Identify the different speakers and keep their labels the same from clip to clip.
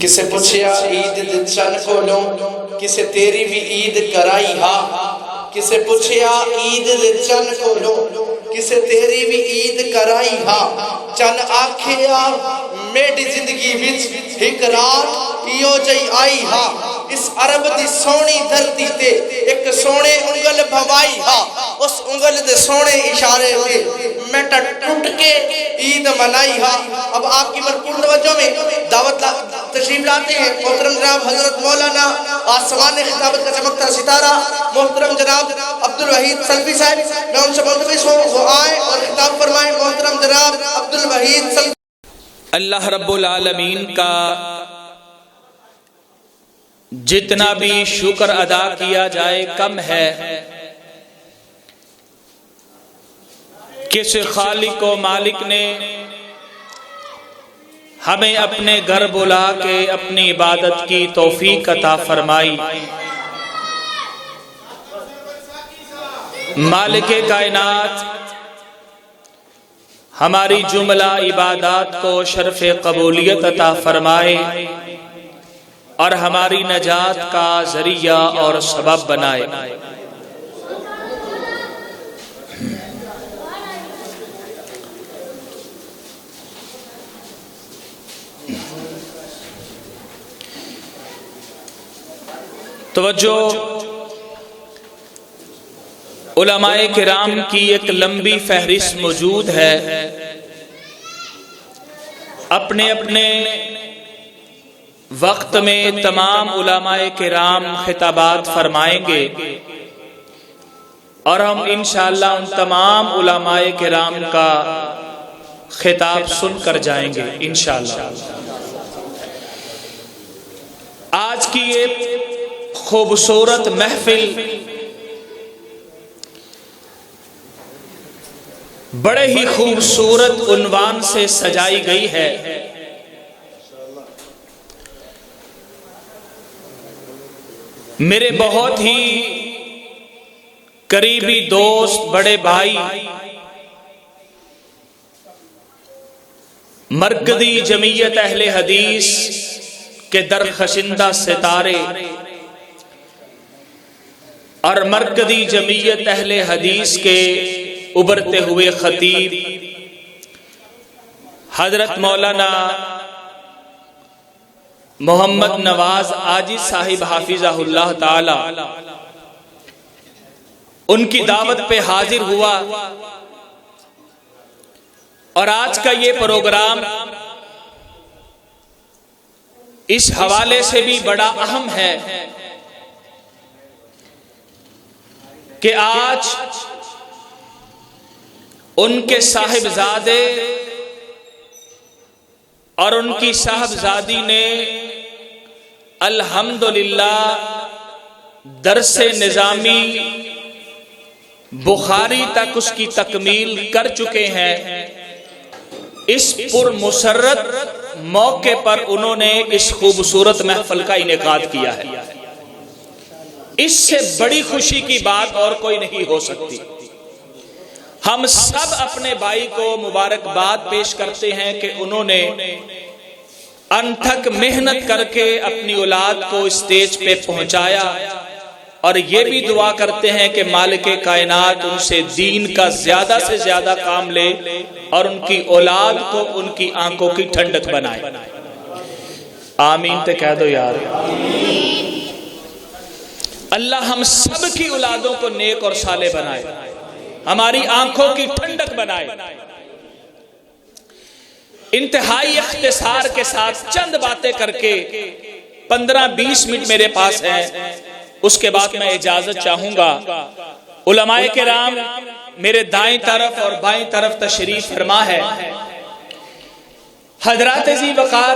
Speaker 1: کسے پوچھیا عید دے چن کولوں کسے تیری بھی عید کرائی ہا، کسے پوچھیا عید دے چن کولوں کسے تیری بھی عید کرائی ہا، چن آکھیا میڈی زندگی وچ ایک رات ایو جئی آئی ہا، اس عرب دی سونی دھرتی تے ایک سونے انگل بھوائی ہا، اس انگل دے سونے اشارے تے میٹا ٹوٹ کے عید منائی ہا۔ اب آپ کی مرکور توجہ میں دعوت تشریف لاتے ہیں محترم جناب حضرت مولانا آسمان خطابت کا چمکتا ستارہ محترم جناب عبدالوحید سلفی صاحب، میں ان سے ملتمس ہوں وہ آئیں اور خطاب فرمائیں۔ محترم جناب عبدالوحید سلفی۔
Speaker 2: اللہ رب العالمین کا جتنا بھی شکر ادا کیا جائے کم ہے، کس خالق و مالک نے ہمیں اپنے گھر بلا کے اپنی عبادت کی توفیق عطا فرمائی۔ مالک کائنات ہماری جملہ عبادات کو شرف قبولیت عطا فرمائے اور ہماری نجات کا ذریعہ اور سبب بنائے۔ توجہ، علماء کرام کی ایک لمبی فہرست موجود ہے، اپنے اپنے وقت میں تمام علماء کرام خطابات فرمائیں گے اور ہم انشاءاللہ ان تمام علماء کرام کا خطاب سن کر جائیں گے انشاءاللہ۔ آج کی یہ خوبصورت محفل بڑے ہی خوبصورت عنوان سے سجائی گئی ہے، میرے بہت ہی قریبی دوست بڑے بھائی مرکزی جمعیت اہل حدیث کے درخشندہ ستارے اور مرکزی جمعیت اہل حدیث کے ابھرتے ہوئے خطیب حضرت مولانا محمد نواز عاجز صاحب حافظہ اللہ تعالی، ان کی دعوت پہ حاضر ہوا اور آج کا یہ پروگرام اس حوالے سے بھی بڑا اہم ہے کہ آج ان کے صاحبزادے اور ان کی صاحبزادی نے الحمدللہ درس نظامی بخاری تک اس کی تکمیل کر چکے ہیں۔ اس پر مسرت موقع پر انہوں نے اس خوبصورت محفل کا انعقاد کیا ہے، اس سے بڑی خوشی کی بات اور کوئی نہیں ہو سکتی۔ ہم سب اپنے بھائی کو مبارکباد پیش کرتے ہیں کہ انہوں نے انتھک محنت کر کے اپنی اولاد کو اسٹیج پہ پہنچایا، اور یہ بھی دعا کرتے ہیں کہ مالک کائنات ان سے دین کا زیادہ سے زیادہ کام لے اور ان کی اولاد کو ان کی آنکھوں کی ٹھنڈک بنائے۔ آمین تے کہہ دو یار۔ اللہ ہم سب کی اولادوں کو نیک اور صالح بنائے، ہماری آنکھوں کی ٹھنڈک بنائے۔ انتہائی اختصار کے ساتھ چند باتیں کر کے 15-20 منٹ میرے پاس ہیں، اس کے بعد میں اجازت چاہوں گا۔ علماء کرام میرے دائیں طرف اور بائیں طرف تشریف فرما ہے۔ حضرات ذی وقار،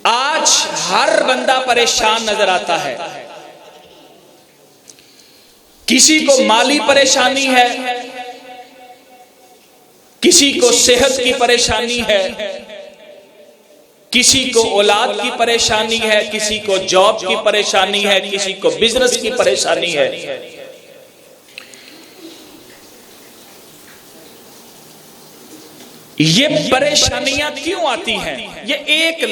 Speaker 2: آج ہر بندہ پریشان نظر آتا ہے، کسی کو مالی پریشانی ہے، کسی کو صحت کی پریشانی ہے، کسی کو اولاد کی پریشانی ہے، کسی کو جاب کی پریشانی ہے، کسی کو بزنس کی پریشانی ہے۔ یہ پریشانیاں کیوں آتی ہیں؟ یہ ایک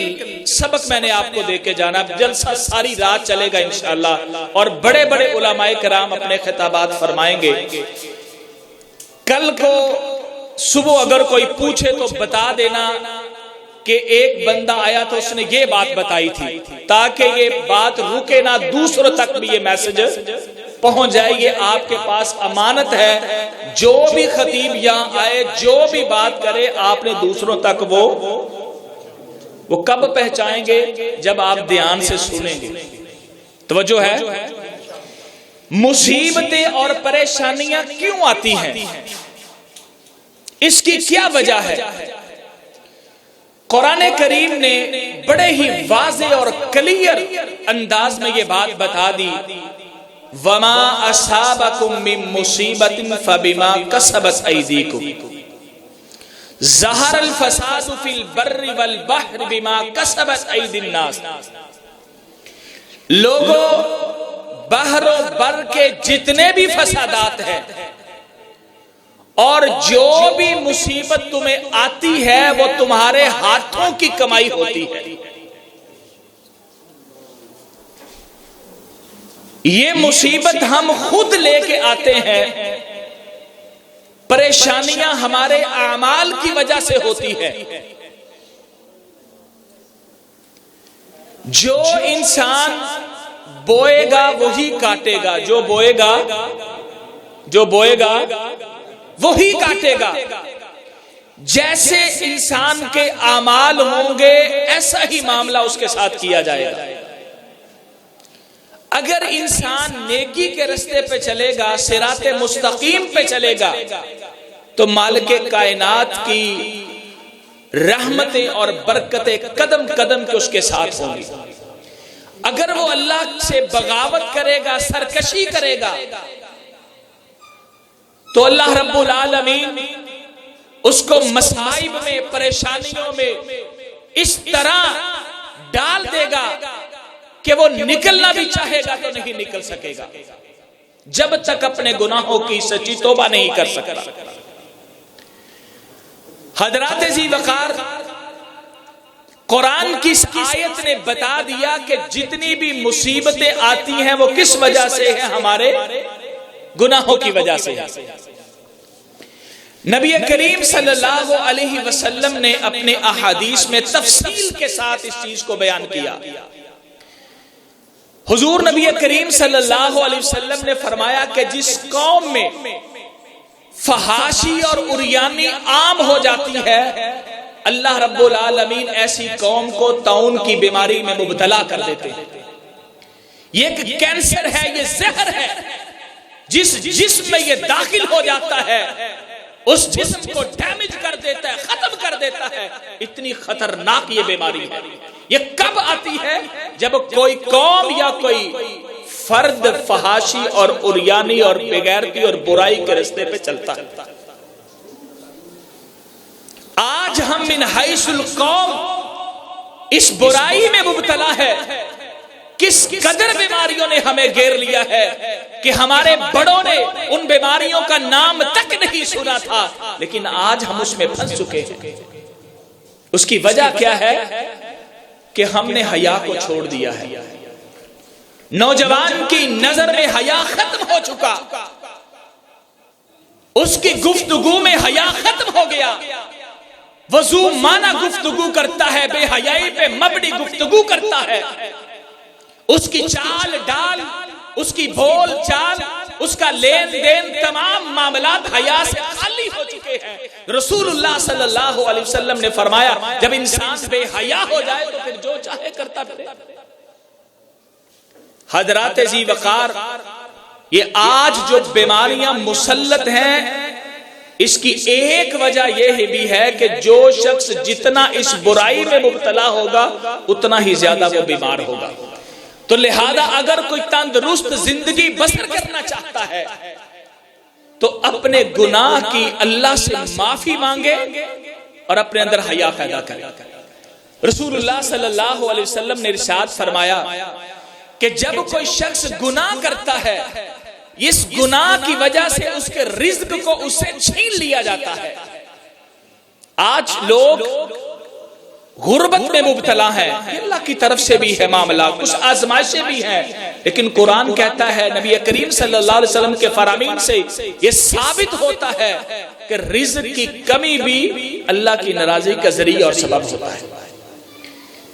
Speaker 2: سبق میں نے آپ کو دے کے جانا، جلسہ ساری رات چلے گا انشاءاللہ، اور بڑے بڑے علماء کرام اپنے خطابات فرمائیں گے۔ کل کو صبح اگر کوئی پوچھے تو بتا دینا کہ ایک بندہ آیا تو اس نے یہ بات بتائی تھی، تاکہ یہ بات رکے نہ، دوسروں تک بھی یہ میسج پہنچ جائے۔ یہ آپ کے پاس امانت ہے، جو بھی خطیب یہاں آئے، جو بھی بات کرے، آپ نے دوسروں تک وہ کب پہنچائیں گے؟ جب آپ دھیان سے سنیں گے۔ توجہ ہے؟ مصیبتیں اور پریشانیاں کیوں آتی ہیں؟ اس کی کیا وجہ ہے؟ قرآن کریم نے بڑے ہی واضح اور کلیئر انداز میں یہ بات بتا دی، وَمَا أَصَابَكُم مِّن مُّصِيبَةٍ فَبِمَا كَسَبَتْ أَيْدِيكُمْ ظَهَرَ الْفَسَادُ فِي الْبَرِّ وَالْبَحْرِ بِمَا كَسَبَتْ أَيْدِي النَّاسِ۔ لوگوں، بحر و بر کے جتنے بھی فسادات ہیں اور جو بھی مصیبت تمہیں آتی ہے وہ تمہارے ہاتھوں کی کمائی ہوتی ہے۔ یہ مصیبت ہم خود لے کے آتے ہیں، پریشانیاں ہمارے اعمال کی وجہ سے ہوتی ہے۔ جو انسان بوئے گا وہی کاٹے گا، جو بوئے گا وہی کاٹے گا۔ جیسے انسان کے اعمال ہوں گے ایسا ہی معاملہ اس کے ساتھ کیا جائے گا۔ اگر انسان نیکی کے رستے پہ چلے گا، صراط مستقیم پہ چلے گا، تو مالک کائنات کی رحمتیں اور برکتیں قدم قدم کے اس کے ساتھ ہوں گی۔ اگر وہ اللہ سے بغاوت کرے گا، سرکشی کرے گا، تو اللہ رب العالمین اس کو مصائب میں، پریشانیوں میں اس طرح ڈال دے گا کہ وہ نکلنا بھی چاہے گا تو نہیں نکل سکے گا، جب تک اپنے گناہوں کی سچی توبہ نہیں کر سکتا۔ حضرات ذی وقار، قرآن کی اس آیت نے بتا دیا کہ جتنی بھی مصیبتیں آتی ہیں وہ کس وجہ سے ہیں؟ ہمارے گناہوں کی وجہ سے۔ نبی کریم صلی اللہ علیہ وسلم نے اپنے احادیث میں تفصیل کے ساتھ اس چیز کو بیان کیا۔ حضور نبی کریم صلی اللہ علیہ وسلم نے فرمایا کہ جس قوم میں فحاشی اور عریانی عام ہو جاتی ہے، اللہ رب العالمین ایسی قوم کو طاعون کی بیماری میں مبتلا کر دیتے ہیں۔ یہ ایک کینسر ہے، یہ زہر ہے، جس جسم میں یہ داخل ہو جاتا ہے اس جسم کو ڈیمیج کر دیتا ہے، ختم کر دیتا ہے۔ اتنی خطرناک یہ بیماری ہے۔ یہ کب آتی ہے؟ جب کوئی قوم یا کوئی فرد فحاشی اور عریانی اور بغیرتی اور برائی کے راستے پہ چلتا ہے۔ آج ہم من حیث القوم اس برائی میں مبتلا ہے۔ کس قدر بیماریوں نے ہمیں گھیر لیا ہے کہ ہمارے بڑوں نے ان بیماریوں کا نام تک نہیں سنا تھا، لیکن آج ہم اس میں پھنس چکے ہیں۔ اس کی وجہ کیا ہے؟ کہ ہم نے حیا کو چھوڑ دیا ہے۔ نوجوان کی نظر میں حیا ختم ہو چکا، اس کی گفتگو میں حیا ختم ہو گیا۔ وضو مانا گفتگو کرتا ہے، بے حیائی پہ مبنی گفتگو کرتا ہے۔ اس کی چال ڈال، اس کی بول چال، اس کا لین دین، تمام معاملات حیا سے خالی ہو چکے ہیں۔ رسول اللہ صلی اللہ علیہ وسلم نے فرمایا جب انسان بے حیا ہو جائے تو پھر جو چاہے کرتا پھرے۔ حضرات ذی وقار، یہ آج جو بیماریاں مسلط ہیں اس کی ایک وجہ یہ بھی ہے کہ جو شخص جتنا اس برائی میں مبتلا ہوگا اتنا ہی زیادہ وہ بیمار ہوگا۔ تو لہذا اگر کوئی تندرست زندگی بسر کرنا چاہتا ہے تو اپنے گناہ کی اللہ سے معافی مانگے اور اپنے اندر حیا پیدا کرے۔ رسول اللہ صلی اللہ علیہ وسلم نے ارشاد فرمایا کہ جب کوئی شخص گناہ کرتا ہے، اس گناہ کی وجہ سے اس کے رزق کو اس سے چھین لیا جاتا ہے۔ آج لوگ غربت میں مبتلا ہیں، یہ اللہ کی طرف سے بھی ہے معاملہ، کچھ آزمائشیں بھی ہیں، لیکن قرآن کہتا ہے، نبی کریم صلی اللہ علیہ وسلم کے فرامین سے یہ ثابت ہوتا ہے کہ رزق کی کمی بھی اللہ کی ناراضگی کا ذریعہ اور سبب ہوتا ہے۔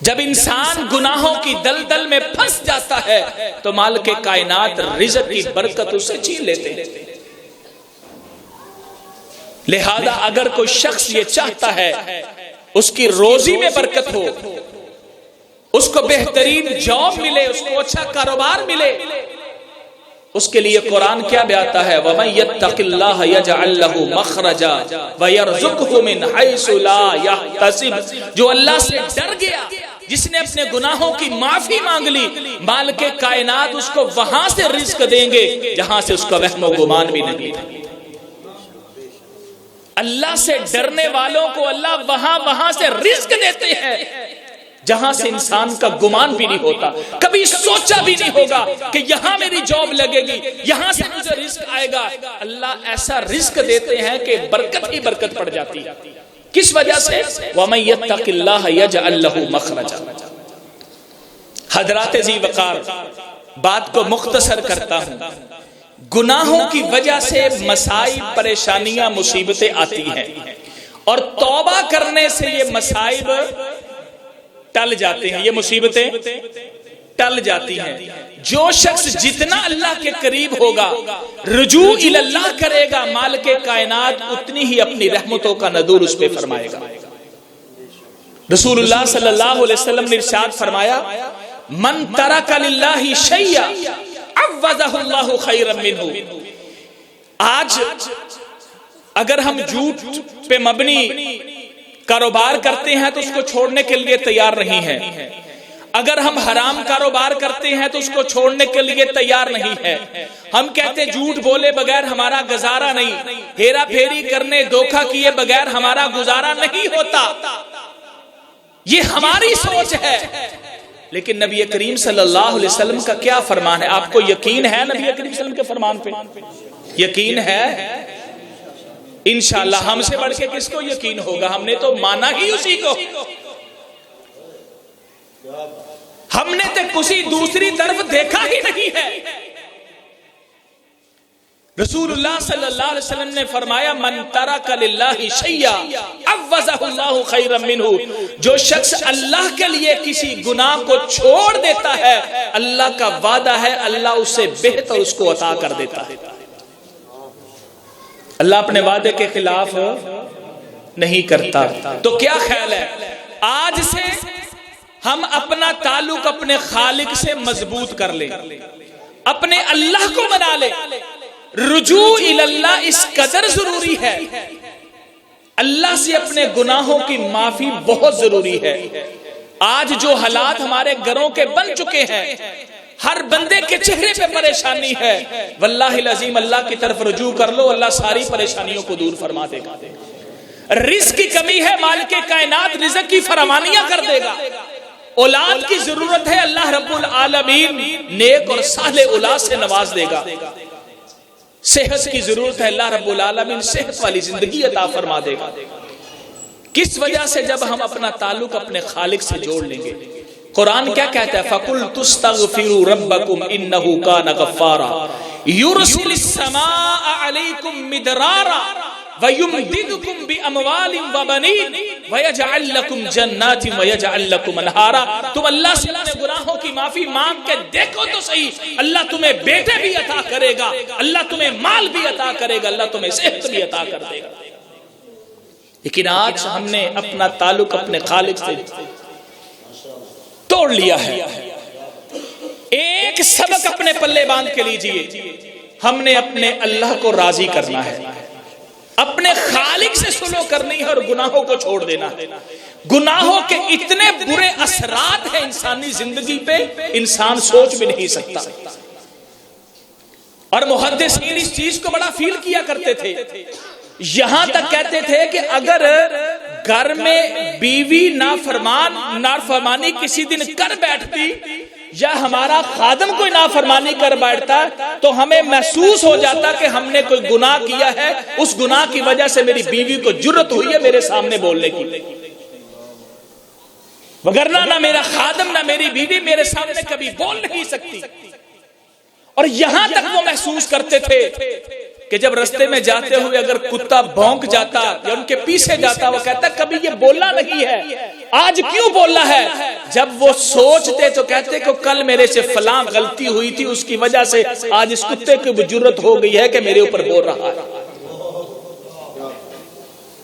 Speaker 2: جب انسان گناہوں کی دلدل میں پھنس جاتا ہے تو مالک کائنات رزق کی برکت اسے چھین لیتے ہیں۔ لہذا اگر کوئی شخص یہ چاہتا ہے اس کی روزی میں برکت ہو، اس کو بہترین جاب ملے، اس کو اچھا کاروبار ملے، اس کے لیے قرآن کیا بیاتا ہے، وَمَن يَتَّقِ اللَّهَ يَجْعَل لَّهُ مَخْرَجًا وَيَرْزُقْهُ مِنْ حَيْثُ لَا يَحْتَسِبُ۔ جو اللہ سے ڈر گیا، جس نے اپنے گناہوں کی معافی مانگ لی، مالک کائنات اس کو وہاں سے رزق دیں گے جہاں سے اس کا وہم و گمان بھی نہیں تھا۔ اللہ سے ڈرنے والوں کو اللہ وہاں سے رزق دیتے ہیں جہاں سے انسان کا گمان بھی نہیں ہوتا، کبھی سوچا بھی نہیں ہوگا کہ یہاں میری جاب لگے گی، یہاں سے مجھے رزق آئے گا۔ اللہ ایسا رزق دیتے ہیں کہ برکت ہی برکت پڑ جاتی ہے۔ کس وجہ سے؟ وَمَن يَتَّقِ اللَّهَ يَجْعَل لَّهُ مَخْرَجًا۔ حضرات ذی وقار، بات کو مختصر کرتا ہوں، گناہوں کی وجہ سے مسائل، پریشانیاں، مصیبتیں آتی ہیں، اور توبہ کرنے سے یہ مسائل ٹل جاتے ہیں، یہ مصیبتیں ٹل جاتی ہیں۔ جو شخص جتنا اللہ کے قریب ہوگا، رجوع الی اللہ کرے گا، مالک کائنات اتنی ہی اپنی رحمتوں کا نزول اس پہ فرمائے گا۔ رسول اللہ صلی اللہ علیہ وسلم نے ارشاد فرمایا، من ترک للہ شیئا عوضہ اللہ خیرا منہ۔ آج اگر ہم جھوٹ پہ مبنی کاروبار کرتے ہیں تو اس کو چھوڑنے کے لیے تیار نہیں ہے، اگر ہم حرام کاروبار کرتے ہیں تو اس کو چھوڑنے کے لیے تیار نہیں ہے، ہم کہتے جھوٹ بولے بغیر ہمارا گزارا نہیں، ہیرا پھیری کرنے، دھوکہ کیے بغیر ہمارا گزارا نہیں ہوتا، یہ ہماری سوچ ہے۔ لیکن نبی کریم صلی اللہ علیہ وسلم کا کیا فرمان ہے؟ آپ کو یقین ہے نبی کریم صلی اللہ علیہ وسلم کے فرمان پہ؟ یقین ہے؟ انشاءاللہ ہم سے بڑھ کے کس کو یقین ہوگا؟ ہم نے تو مانا ہی اسی کو، ہم نے تو کسی دوسری طرف دیکھا ہی نہیں ہے۔ رسول اللہ صلی اللہ علیہ وسلم نے فرمایا، من ترک للہ شیئا عوضہ اللہ خیرا منہ۔ جو شخص اللہ کے لیے کسی گناہ کو چھوڑ دیتا ہے، اللہ کا وعدہ ہے اللہ اسے بہتر اس کو عطا کر دیتا ہے۔ اللہ اپنے وعدے کے خلاف نہیں کرتا۔ تو کیا خیال ہے، آج سے ہم اپنا تعلق اپنے خالق سے مضبوط کر لیں، اپنے اللہ کو منا لیں۔ رجوع اللہ اس قدر ضروری ہے، اللہ سے اپنے گناہوں کی معافی بہت ضروری ہے۔ آج جو حالات ہمارے گھروں کے بن چکے ہیں، ہر بندے کے چہرے پہ پریشانی ہے، واللہ العظیم اللہ کی طرف رجوع کر لو، اللہ ساری پریشانیوں کو دور فرما دے گا۔ رزق کی کمی ہے، مالک کائنات رزق کی فراوانیاں کر دے گا۔ اولاد کی ضرورت ہے، اللہ رب العالمین نیک اور صالح اولاد سے نواز دے گا۔ صحت کی ضرورت ہے، اللہ رب العالمین صحت والی زندگی عطا فرما دے گا۔ کس وجہ سے؟ جب ہم اپنا تعلق اپنے خالق سے جوڑ لیں گے۔ قرآن کیا کہتا ہے؟ فَقُلْتُ اسْتَغْفِرُوا رَبَّكُمْ إِنَّهُ كَانَ غَفَّارًا يُرْسِلِ السَّمَاءَ عَلَيْكُمْ مِدْرَارًا وَيُمْدِدْكُمْ بِأَمْوَالٍ وَبَنِينَ وَيَجْعَلْ لَكُمْ جَنَّاتٍ وَيَجْعَلْ لَكُمْ أَنْهَارًا۔ تم اللہ سے اپنے گناہوں کی معافی مانگ کے دیکھو تو صحیح، اللہ تمہیں بیٹے بھی عطا کرے گا، اللہ تمہیں مال بھی عطا کرے گا، اللہ تمہیں صحت بھی عطا کر دے گا۔ لیکن آج ہم نے اپنا تعلق اپنے خالق سے توڑ لیا ہے۔ ایک سبق اپنے پلے باندھ کے لیجئے، ہم نے اپنے اللہ کو راضی کرنا ہے، اپنے خالق سے سلو کرنی ہے اور گناہوں کو چھوڑ دینا ہے۔ گناہوں کے اتنے برے اثرات ہیں انسانی زندگی پہ، انسان سوچ بھی نہیں سکتا۔ اور محدثین اس چیز کو بڑا فیل کیا کرتے تھے، یہاں تک کہتے تھے کہ اگر گھر میں بیوی نافرمانی کسی دن کر بیٹھتی یا ہمارا خادم کوئی نافرمانی کر بیٹھتا تو ہمیں محسوس ہو جاتا کہ ہم نے کوئی گناہ کیا ہے، اس گناہ کی وجہ سے میری بیوی کو جرأت ہوئی ہے میرے سامنے بولنے کی، وگرنہ نہ میرا خادم نہ میری بیوی میرے سامنے کبھی بول نہیں سکتی۔ اور یہاں تک وہ محسوس کرتے تھے کہ جب رستے میں جاتے ہوئے اگر کتا بھونک جاتا یا ان کے پیچھے جاتا، وہ کہتا کبھی یہ بولنا نہیں ہے، آج کیوں بولنا ہے؟ جب وہ سوچتے تو کہتے کہ کل میرے سے فلاں غلطی ہوئی تھی، اس کی وجہ سے آج اس کتے کی جرأت ہو گئی ہے کہ میرے اوپر بول رہا ہے۔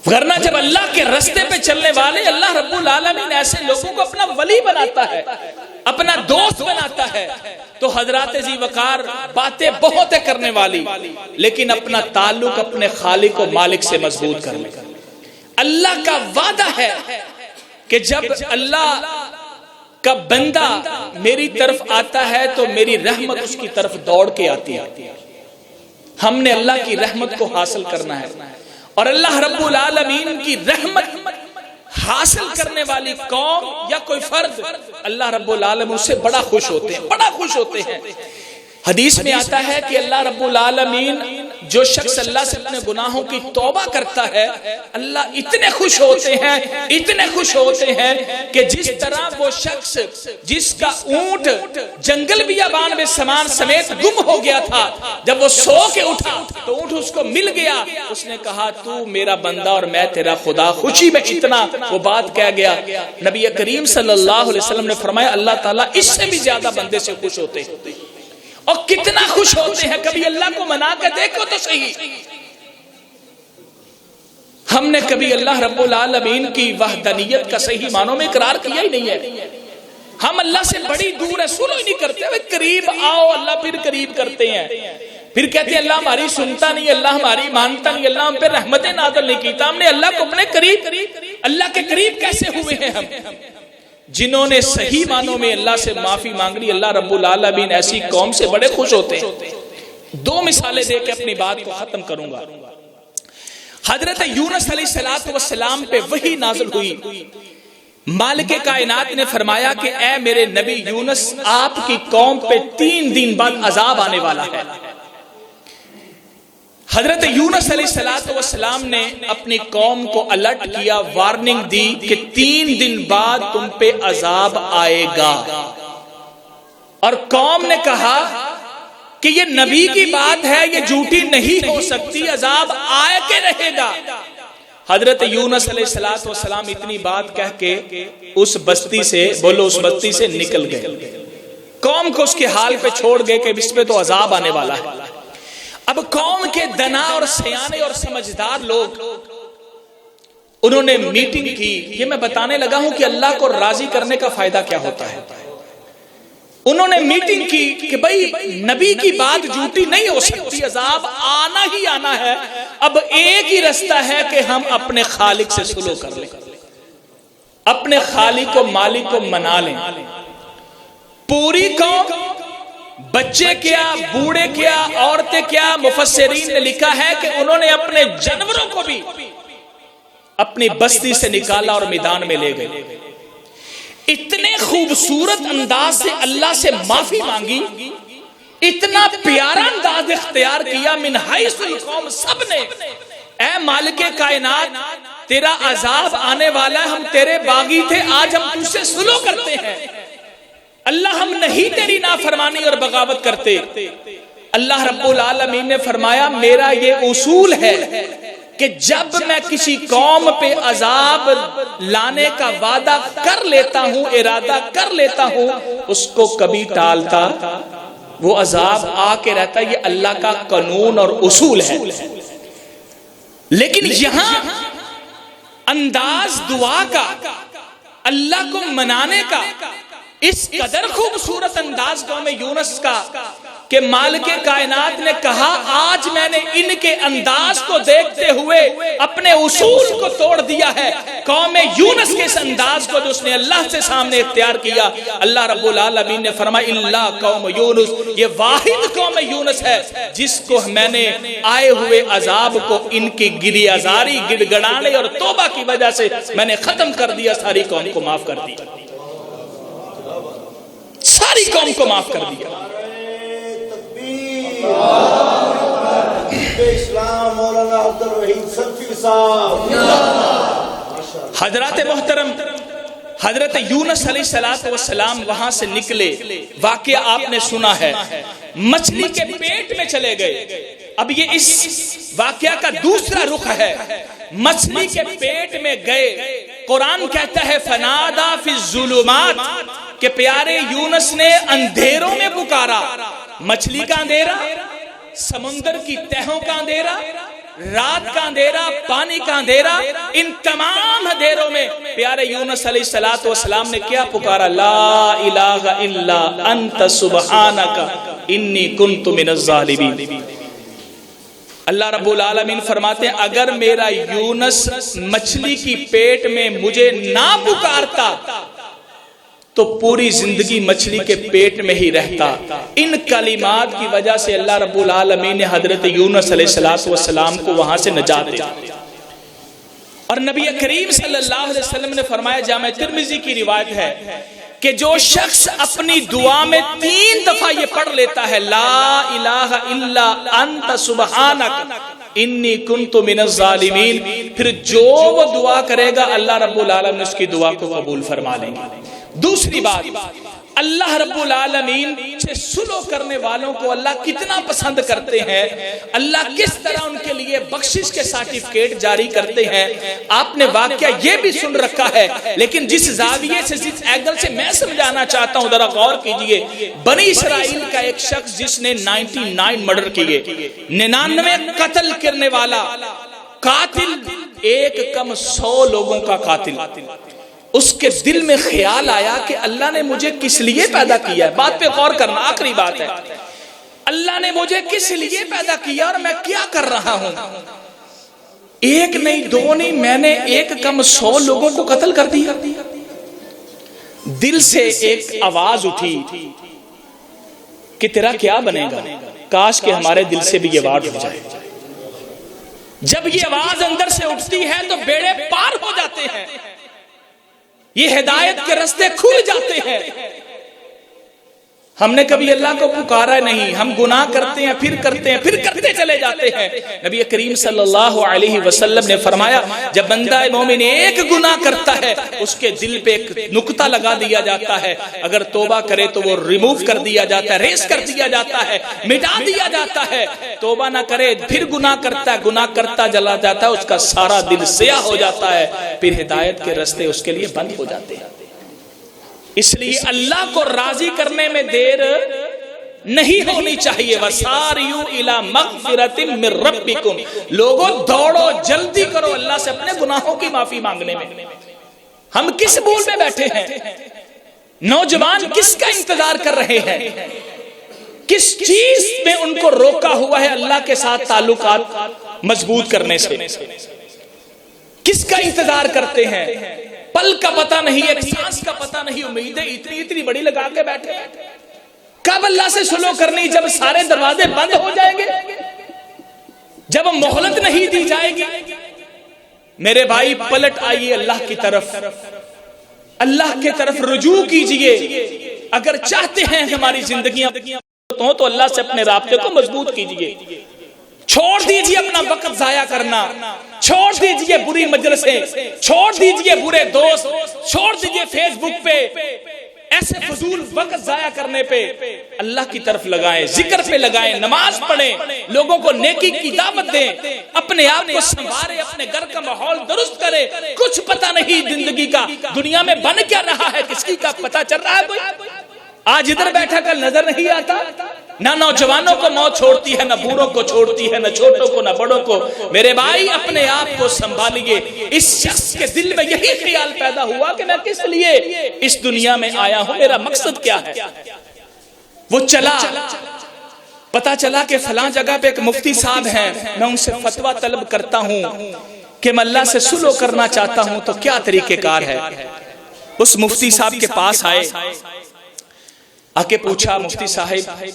Speaker 2: ورنہ جب اللہ کے رستے پہ چلنے والے اللہ رب العالمین ایسے لوگوں کو اپنا ولی بناتا ہے، اپنا دوست بناتا ہے، تو حضرات ذی وقار باتیں بہت کرنے والی لیکن اپنا تعلق اپنے خالق و مالک سے مضبوط کرنے۔ اللہ کا وعدہ ہے کہ جب اللہ کا بندہ میری طرف آتا ہے تو میری رحمت اس کی طرف دوڑ کے آتی ہے۔ ہم نے اللہ کی رحمت کو حاصل کرنا ہے، اور اللہ رب العالمین کی رحمت حاصل کرنے والی قوم یا کوئی فرد اللہ رب العالمین اس سے بڑا خوش ہوتے ہیں، بڑا خوش ہوتے ہیں۔ حدیث میں آتا ہے کہ اللہ رب العالمین جو شخص اللہ سے اپنے گناہوں کی توبہ کرتا ہے، اللہ اتنے خوش ہوتے ہیں، اتنے خوش ہوتے ہیں کہ جس طرح وہ شخص جس کا اونٹ جنگل بیابان میں سامان سمیت گم ہو گیا تھا، جب وہ سو کے اٹھا تو اونٹ اس کو مل گیا، اس نے کہا تو میرا بندہ اور میں تیرا خدا، خوشی میں اتنا وہ بات کہہ گیا۔ نبی کریم صلی اللہ علیہ وسلم نے فرمایا اللہ تعالیٰ اس سے بھی زیادہ بندے سے خوش ہوتے ہیں، اور کتنا خوش ہوتے ہیں، کبھی اللہ کو منا کے دیکھو تو صحیح۔ ہم نے کبھی اللہ رب العالمین کی وحدانیت کا صحیح معنوں میں اقرار کیا ہی نہیں ہے۔ ہم اللہ سے بڑی دور ہے، سنو ہی نہیں کرتے، قریب آؤ اللہ پھر قریب کرتے ہیں، پھر کہتے ہیں اللہ ہماری سنتا نہیں، اللہ ہماری مانتا نہیں، اللہ ہم پہ رحمتیں نازل نہیں کیتا۔ ہم نے اللہ کو اپنے قریب، اللہ کے قریب کیسے ہوئے ہیں ہم؟ جنہوں نے صحیح معنوں میں اللہ سے معافی مانگ لی، اللہ رب العالمین ایسی قوم سے بڑے خوش ہوتے ہیں۔ دو مثالیں دے کے اپنی بات کو ختم کروں گا۔ حضرت یونس علیہ السلام پہ وحی نازل ہوئی، مالک کائنات نے فرمایا کہ اے میرے نبی یونس، آپ کی قوم پہ 3 دن بعد عذاب آنے والا ہے۔ حضرت یونس علیہ السلام نے اپنی قوم کو الرٹ کیا، وارننگ دی کہ 3 دن بعد تم پہ عذاب آئے گا، اور قوم نے کہا کہ یہ نبی کی بات ہے، یہ جھوٹی نہیں ہو سکتی، عذاب آئے کے رہے گا۔ حضرت یونس علیہ السلام اتنی بات کہہ کے اس بستی سے، بولو اس بستی سے نکل گئے، قوم کو اس کے حال پہ چھوڑ گئے کہ اس پہ تو عذاب آنے والا ہے۔ اب قوم کے دنا اور سیانے اور سمجھدار لوگ انہوں نے میٹنگ کی۔ یہ میں بتانے لگا ہوں کہ اللہ کو راضی کرنے کا فائدہ کیا ہوتا ہے۔ انہوں نے میٹنگ کی کہ بھائی نبی کی بات جھوٹی نہیں ہو سکتی، عذاب آنا ہی آنا ہے، اب ایک ہی رستہ ہے کہ ہم اپنے خالق سے سلو کر لیں، اپنے خالق و مالک کو منا لیں۔ پوری قوم، بچے کیا، بوڑھے کیا، عورتیں کیا، مفسرین نے لکھا ہے کہ انہوں نے اپنے جانوروں کو بھی اپنی بستی سے نکالا اور میدان میں لے گئے۔ اتنے خوبصورت انداز سے اللہ سے معافی مانگی، اتنا پیارا انداز اختیار کیا، من حیث القوم، سب نے، اے مالک کائنات تیرا عذاب آنے والا ہے، ہم تیرے باغی تھے، آج ہم تجھ سے سلو کرتے ہیں، اللہ ہم نہیں تیری نافرمانی اور بغاوت کرتے۔ اللہ رب العالمین نے فرمایا میرا یہ اصول ہے کہ جب میں کسی قوم پہ عذاب لانے کا وعدہ کر لیتا ہوں، ارادہ کر لیتا ہوں، اس کو کبھی ٹالتا، وہ عذاب آ کے رہتا، یہ اللہ کا قانون اور اصول ہے۔ لیکن یہاں انداز دعا کا، اللہ کو منانے کا اس قدر خوبصورت انداز قوم یونس کا کہ مالک کائنات نے کہا آج میں نے ان کے انداز کو دیکھتے ہوئے اپنے اصول کو توڑ دیا ہے۔ قوم یونس کے اس انداز کو جو اس نے اللہ سے سامنے اختیار کیا، اللہ رب العالمین نے فرمایا اللہ قوم یونس، یہ واحد قوم یونس ہے جس کو میں نے آئے ہوئے عذاب کو ان کی گری ازاری، گڑ گڑانے اور توبہ کی وجہ سے میں نے ختم کر دیا، ساری قوم کو معاف کر دیا۔ ساری قوم کو معاف کر دیا۔
Speaker 3: اسلام مولانا عبد الرحیم سلفی صاحب۔
Speaker 2: حضرات محترم، حضرت یونس علیہ السلام وہاں سے نکلے، واقعہ آپ نے سنا ہے، مچھلی کے پیٹ میں چلے گئے۔ اب یہ اس واقعہ کا دوسرا رخ ہے، مچھلی کے پیٹ میں گئے۔ قرآن کہتا ہے فنادا فی الظلمات کہ پیارے یونس نے اندھیروں میں پکارا۔ مچھلی کا اندھیرا، سمندر کی تہوں کا اندھیرا، رات کا اندھیرا، پانی کا اندھیرا، ان تمام اندھیروں میں پیارے یونس علیہ السلام نے کیا پکارا؟ لا الہ الا انت سبحانک انی کنت من الظالمین۔ اللہ رب العالمین فرماتے ہیں اگر میرا یونس مچھلی کی پیٹ میں مجھے نہ پکارتا تو پوری زندگی مچھلی کے پیٹ میں ہی رہتا۔ ان کلمات کی وجہ سے اللہ رب العالمین نے حضرت یونس علیہ السلام کو وہاں سے نجات دی۔ اور نبی کریم صلی اللہ علیہ وسلم نے فرمایا، جامع ترمذی کی روایت ہے کہ جو شخص اپنی دعا میں 3 دفعہ یہ پڑھ لیتا ہے لا الہ الا انت سبحانک انی کنت من الظالمین، پھر جو وہ دعا کرے گا اللہ رب العالمین اس کی دعا کو قبول فرما لیں گے۔ دوسری بات، اللہ رب العالمین سے سلو کرنے والوں کو اللہ کتنا پسند کرتے ہیں، اللہ کس طرح ان کے لیے بخشش کے سرٹیفکیٹ جاری کرتے ہیں۔ آپ نے واقعہ یہ بھی سن رکھا ہے، لیکن جس زاویے سے، جس اینگل سے میں سمجھانا چاہتا ہوں ذرا غور کیجئے۔ بنی اسرائیل کا ایک شخص جس نے 99 مرڈر کیے، 99 قتل کرنے والا قاتل، ایک کم 100 لوگوں کا قاتل، اس کے دل میں خیال آیا کہ اللہ نے مجھے کس لیے پیدا کیا ہے۔ بات پہ غور کرنا، آخری بات ہے، اللہ نے مجھے کس لیے پیدا کیا اور میں کیا کر رہا ہوں؟ ایک نہیں، 2 نہیں، میں نے ایک کم 100 لوگوں کو قتل کر دیا۔ دل سے ایک آواز اٹھی کہ تیرا کیا بنے گا، کاش کہ ہمارے دل سے بھی یہ بات اٹھ جائے۔ جب یہ آواز اندر سے اٹھتی ہے تو بیڑے پار ہو جاتے ہیں، یہ ہدایت کے راستے کھل جاتے ہیں۔ ہم نے کبھی اللہ کو پکارا نہیں، ہم گناہ کرتے ہیں، پھر کرتے ہیں، پھر کرتے چلے جاتے ہیں۔ نبی کریم صلی اللہ علیہ وسلم نے فرمایا جب بندہ مومن ایک گناہ کرتا ہے اس کے دل پہ ایک نقطہ لگا دیا جاتا ہے، اگر توبہ کرے تو وہ ریموو کر دیا جاتا ہے، ریس کر دیا جاتا ہے، مٹا دیا جاتا ہے۔ توبہ نہ کرے پھر گناہ کرتا ہے، گناہ کرتا چلا جاتا ہے، اس کا سارا دل سیاہ ہو جاتا ہے، پھر ہدایت کے راستے اس کے لیے بند ہو جاتے ہیں۔ اس لیے اللہ کو راضی کرنے میں دیر نہیں ہونی چاہیے۔ وَسَارِعُوا إِلَى مَغْفِرَةٍ مِّن رَبِّكُمْ، لوگوں دوڑو، جلدی کرو اللہ سے اپنے گناہوں کی معافی مانگنے میں۔ ہم کس بول میں بیٹھے ہیں؟ نوجوان کس کا انتظار کر رہے ہیں؟ کس چیز میں ان کو روکا ہوا ہے اللہ کے ساتھ تعلقات مضبوط کرنے سے؟ کس کا انتظار کرتے ہیں؟ پل کا پتہ نہیں، ایک سانس کا پتہ نہیں، امیدیں اتنی بڑی لگا کے بیٹھے۔ کب اللہ سے سلو کرنی؟ جب سارے دروازے بند ہو جائیں گے، جب مہلت نہیں دی جائے گی۔ میرے بھائی پلٹ آئیے اللہ کی طرف، اللہ کی طرف رجوع کیجئے۔ اگر چاہتے ہیں ہماری زندگیاں تو اللہ سے اپنے رابطے کو مضبوط کیجئے۔ چھوڑ دیجئے اپنا وقت ضائع کرنا، چھوڑ دیجئے بری مجلسیں، چھوڑ دیجئے برے دوست، چھوڑ دیجئے فیس بک پہ ایسے فضول وقت ضائع کرنے پہ اللہ کی طرف لگائیں، ذکر پہ لگائیں، نماز پڑھیں، لوگوں کو نیکی کی دعوت دیں، اپنے آپ کو سنواریں، اپنے گھر کا ماحول درست کریں۔ کچھ پتہ نہیں زندگی کا دنیا میں بن کیا رہا ہے، کس کی کا پتہ چل رہا ہے؟ کوئی آج ادھر بیٹھا کل نظر نہیں آتا۔ نہ نوجوانوں کو موت چھوڑتی ہے، نہ بوڑھوں کو چھوڑتی ہے، نہ چھوٹوں کو، نہ بڑوں کو۔ میرے بھائی اپنے آپ کو سنبھالیے۔ اس شخص کے دل میں یہی خیال پیدا ہوا کہ میں کس لیے اس دنیا میں آیا ہوں، میرا مقصد کیا ہے۔ وہ چلا، پتا چلا کہ فلاں جگہ پہ ایک مفتی صاحب ہیں، میں ان سے فتویٰ طلب کرتا ہوں کہ میں اللہ سے سلو کرنا چاہتا ہوں تو کیا طریقہ کار ہے۔ اس مفتی صاحب کے پاس آئے، آ کے پوچھا مفتی صاحب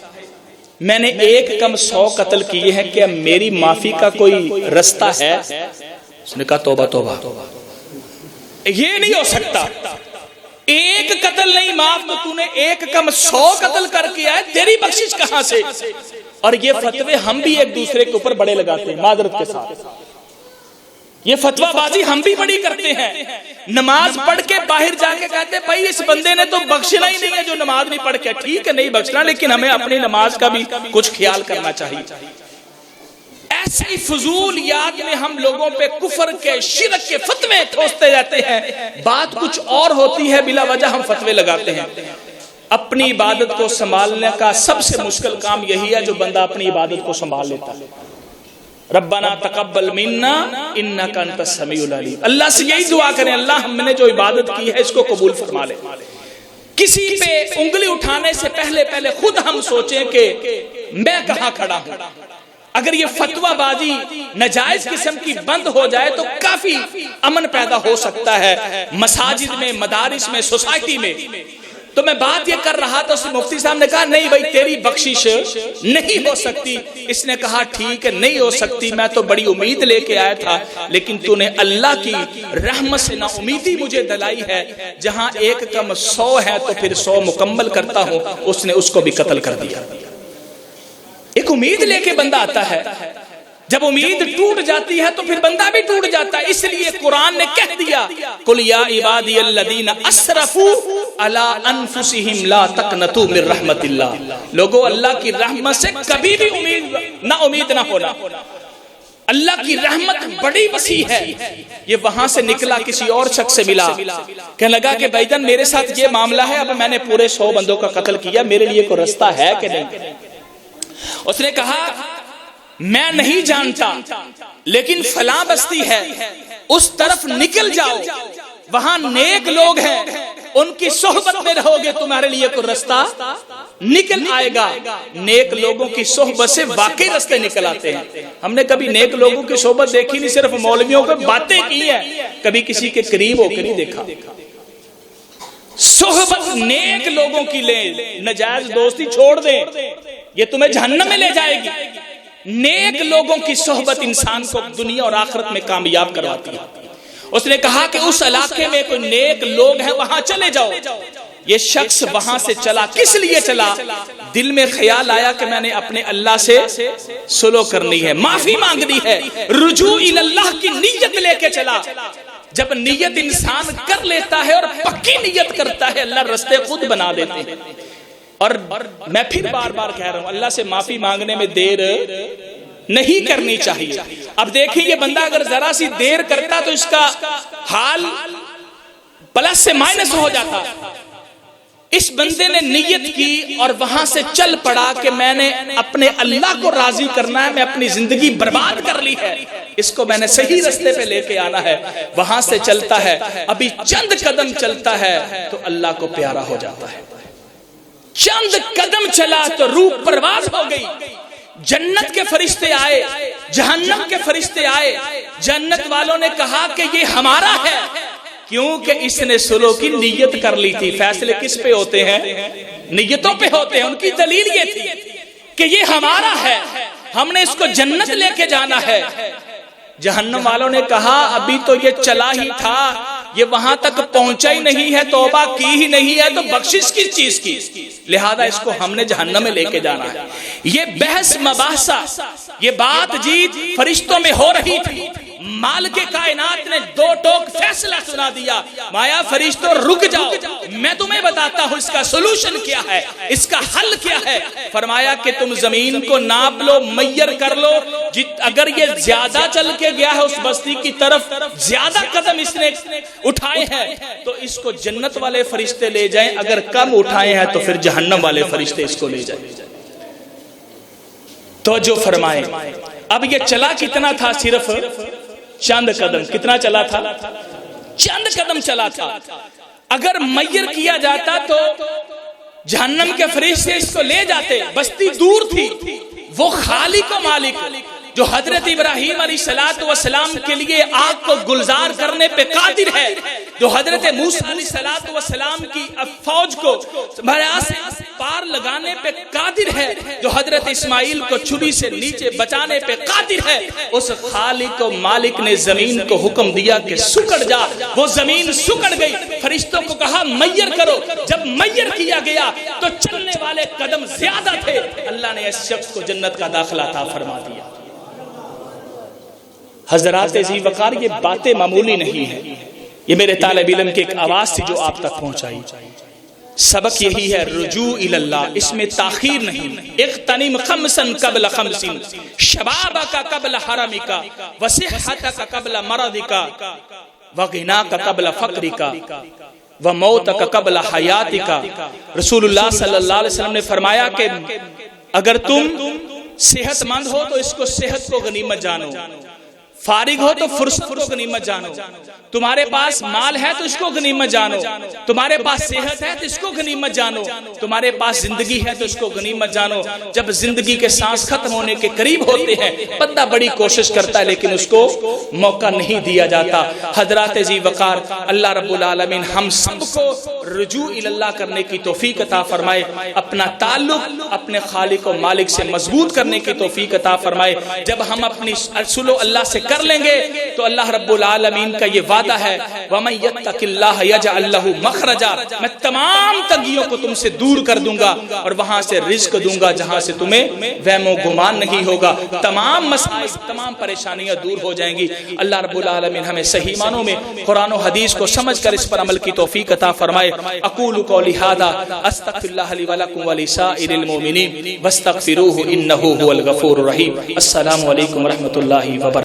Speaker 2: میں نے ایک کم 100 قتل کیے ہیں، کیا میری معافی کا کوئی رستہ ہے؟ اس نے کہا توبہ توبہ، یہ نہیں ہو سکتا، ایک قتل نہیں معاف تو تو نے ایک کم 100 قتل کر کیا ہے، تیری بخشش کہاں سے؟ اور یہ فتوے ہم بھی ایک دوسرے کے اوپر بڑے لگاتے ہیں معذرت کے ساتھ، یہ فتوہ بازی ہم بھی بڑی کرتے ہیں۔ نماز پڑھ کے باہر جا کے کہتے ہیں بھائی اس بندے نے تو بخشنا ہی نہیں ہے جو نماز نہیں پڑھ کے، ٹھیک ہے نہیں بخشنا، لیکن ہمیں اپنی نماز کا بھی کچھ خیال کرنا چاہیے۔ ایسی فضولیات میں ہم لوگوں پہ کفر کے شرک کے فتوے ٹھوستے جاتے ہیں، بات کچھ اور ہوتی ہے، بلا وجہ ہم فتوے لگاتے ہیں۔ اپنی عبادت کو سنبھالنے کا سب سے مشکل کام یہی ہے جو بندہ اپنی عبادت کو سنبھال لیتا ہے۔ ربنا تقبل منا انک انت السمیع العلیم، اللہ سے یہی دعا کریں اللہ ہم نے جو عبادت کی ہے اس کو قبول فرما لے۔ کسی پہ انگلی اٹھانے سے پہلے خود ہم سوچیں کہ میں کہاں کھڑا ہوں۔ اگر یہ فتوہ بازی ناجائز قسم کی بند ہو جائے تو کافی امن پیدا ہو سکتا ہے مساجد میں، مدارس میں، سوسائٹی میں۔ تو میں بات یہ کر رہا تھا، اس مفتی صاحب نے کہا نہیں بھائی تیری بخشش نہیں ہو سکتی۔ اس نے کہا ٹھیک ہے نہیں ہو سکتی، میں تو بڑی امید لے کے آیا تھا، لیکن تو نے اللہ کی رحمت سے نا امیدی مجھے دلائی ہے، جہاں ایک کم 100 ہے تو پھر 100 مکمل کرتا ہوں۔ اس نے اس کو بھی قتل کر دیا۔ ایک امید لے کے بندہ آتا ہے، جب امید ٹوٹ جاتی ہے تو پھر بندہ بھی ٹوٹ جاتا ہے۔ اس لیے قرآن نے کہہ دیا قل یا عبادی الذین اسرفوا علی انفسہم لا تقنطوا من رحمت اللہ، لوگو اللہ کی رحمت سے کبھی بھی امید نہ ہونا۔ اللہ کی رحمت بڑی وسیع ہے۔ یہ وہاں سے نکلا کسی اور شخص سے ملا، کہنے لگا کہ بھائی جان میرے ساتھ یہ معاملہ ہے، اب میں نے پورے 100 بندوں کا قتل کیا، میرے لیے کوئی رستہ ہے کہ نہیں؟ اس نے کہا میں نہیں جانتا، لیکن فلاں بستی ہے اس طرف نکل جاؤ، وہاں نیک لوگ ہیں، ان کی صحبت میں رہو گے تمہارے لیے کوئی رستہ نکل آئے گا۔ نیک لوگوں کی صحبت سے واقعی رستے نکل آتے ہیں۔ ہم نے کبھی نیک لوگوں کی صحبت دیکھی نہیں، صرف مولویوں کو باتیں کی ہیں، کبھی کسی کے قریب ہو کے نہیں دیکھا۔ صحبت نیک لوگوں کی لیں، ناجائز دوستی چھوڑ دیں، یہ تمہیں جہنم میں لے جائے گی۔ نیک لوگوں کی صحبت انسان کو دنیا اور آخرت میں کامیاب کرواتی ہے۔ اس نے کہا کہ اس علاقے میں کوئی نیک لوگ ہیں وہاں چلے جاؤ۔ یہ شخص وہاں سے چلا، کس لیے چلا؟ دل میں خیال آیا کہ میں نے اپنے اللہ سے صلح کرنی ہے، معافی مانگنی ہے، رجوع اللہ کی نیت لے کے چلا۔ جب نیت انسان کر لیتا ہے اور پکی نیت کرتا ہے اللہ رستے خود بنا دیتے ہیں۔ اور میں پھر بار بار کہہ رہا ہوں اللہ سے معافی مانگنے میں دیر نہیں کرنی چاہیے۔ اب دیکھیں یہ بندہ اگر ذرا سی دیر کرتا تو اس کا حال پلس سے مائنس ہو جاتا۔ اس بندے نے نیت کی اور وہاں سے چل پڑا کہ میں نے اپنے اللہ کو راضی کرنا ہے، میں اپنی زندگی برباد کر لی ہے، اس کو میں نے صحیح رستے پہ لے کے آنا ہے۔ وہاں سے چلتا ہے، ابھی چند قدم چلتا ہے تو اللہ کو پیارا ہو جاتا ہے۔ چند قدم چلا تو روح پرواز ہو گئی۔ جنت کے فرشتے آئے، جہنم کے فرشتے آئے، جنت والوں نے کہا کہ یہ ہمارا ہے، کیونکہ اس نے صلح کی نیت کر لی تھی۔ فیصلے کس پہ ہوتے ہیں؟ نیتوں پہ ہوتے ہیں۔ ان کی دلیل یہ تھی کہ یہ ہمارا ہے، ہم نے اس کو جنت لے کے جانا ہے۔ جہنم والوں نے کہا ابھی تو یہ چلا ہی تھا، یہ وہاں تک پہنچا ہی نہیں ہے، توبہ کی ہی نہیں ہے، تو بخشش کس چیز کی؟ لہذا اس کو ہم نے جہنم میں لے کے جانا ہے۔ یہ بحث مباحثہ، یہ بات جیت فرشتوں میں ہو رہی تھی۔ مالک کائنات نے دو ٹوک فیصلہ سنا دیا، مایا فرشتوں رک جاؤ، میں تمہیں بتاتا ہوں اس کا سولوشن کیا ہے، اس کا حل کیا ہے۔ فرمایا کہ تم زمین کو ناپ لو، میئر کر لو، اگر یہ زیادہ چل کے گیا ہے اس بستی کی طرف، زیادہ قدم اس نے اٹھائے ہیں تو اس کو جنت والے فرشتے لے جائیں، اگر کم اٹھائے ہیں تو پھر جہنم والے فرشتے اس کو لے جائیں۔ توجہ فرمائیں، اب یہ چلا کتنا تھا؟ صرف چند قدم۔ کتنا چلا تھا؟ چند قدم چلا تھا۔ اگر میئر کیا جاتا تو جہنم کے فرشتے اس کو لے جاتے، بستی دور تھی، وہ خالق و مالک جو حضرت ابراہیم علیہ السلام کے لیے آگ کو گلزار کرنے پہ قادر ہے، جو حضرت موسیٰ علیہ السلام کی فوج کو دریا سے پار لگانے پہ قادر ہے، جو حضرت اسماعیل کو چھری سے نیچے بچانے پہ قادر ہے، اس خالق و مالک نے زمین کو حکم دیا کہ سکڑ جا، وہ زمین سکڑ گئی، فرشتوں کو کہا میّر کرو، جب میّر کیا گیا تو چلنے والے قدم زیادہ تھے، اللہ نے اس شخص کو جنت کا داخلہ عطا فرما دیا۔ حضرات ذی وقار، یہ باتیں معمولی نہیں ہیں، یہ میرے طالب علم کی ایک آواز تھی جو آپ تک پہنچائی۔ سبق یہی ہے، رجوع اللہ، اس میں تاخیر نہیں۔ اغتنم خمسا قبل خمس، شبابک قبل حرمک، وصحتک قبل مرضک، وغناک قبل فقرک، وموتک قبل حیاتک۔ رسول اللہ صلی اللہ علیہ وسلم نے فرمایا کہ اگر تم صحت مند ہو تو اس کو صحت کو غنیمت جانو، فارغ ہو تو فرصت کو غنیمت جانو، تمہارے پاس مال ہے تو اس کو غنیمت جانو، تمہارے پاس صحت ہے تو اس کو غنیمت جانو، تمہارے پاس زندگی ہے تو اس کو غنیمت جانو۔ جب زندگی کے سانس ختم ہونے کے قریب ہوتے ہیں، بندہ بڑی کوشش کرتا ہے لیکن اس کو موقع نہیں دیا جاتا۔ حضرات ذی وقار، اللہ رب العالمین ہم سب کو رجوع اللہ کرنے کی توفیق عطا فرمائے، اپنا تعلق اپنے خالق و مالک سے مضبوط کرنے کی توفیق عطا فرمائے۔ جب ہم اپنی سلو اللہ سے کر لیں گے تو اللہ رب العالمین کا یہ وعدہ ہے، وَمَن يَتَّقِ اللَّهَ يَجْعَل لَّهُ مَخْرَجًا، میں تمام تنگیوں کو تم سے دور کر دوں گا اور وہاں سے رزق دوں گا جہاں سے تمہیں وہم و گمان نہیں ہوگا، تمام مسائل تمام پریشانیاں دور ہو جائیں گی۔ اللہ رب العالمین ہمیں صحیح معنوں میں قرآن و حدیث کو سمجھ کر اس پر عمل کی توفیق عطا فرمائے۔ اقول قولی ھذا استغفر اللہ لی ولکم ولسائر المؤمنین واستغفروہ انہ هو الغفور الرحیم۔ السلام علیکم ورحمۃ اللہ وبرکاتہ۔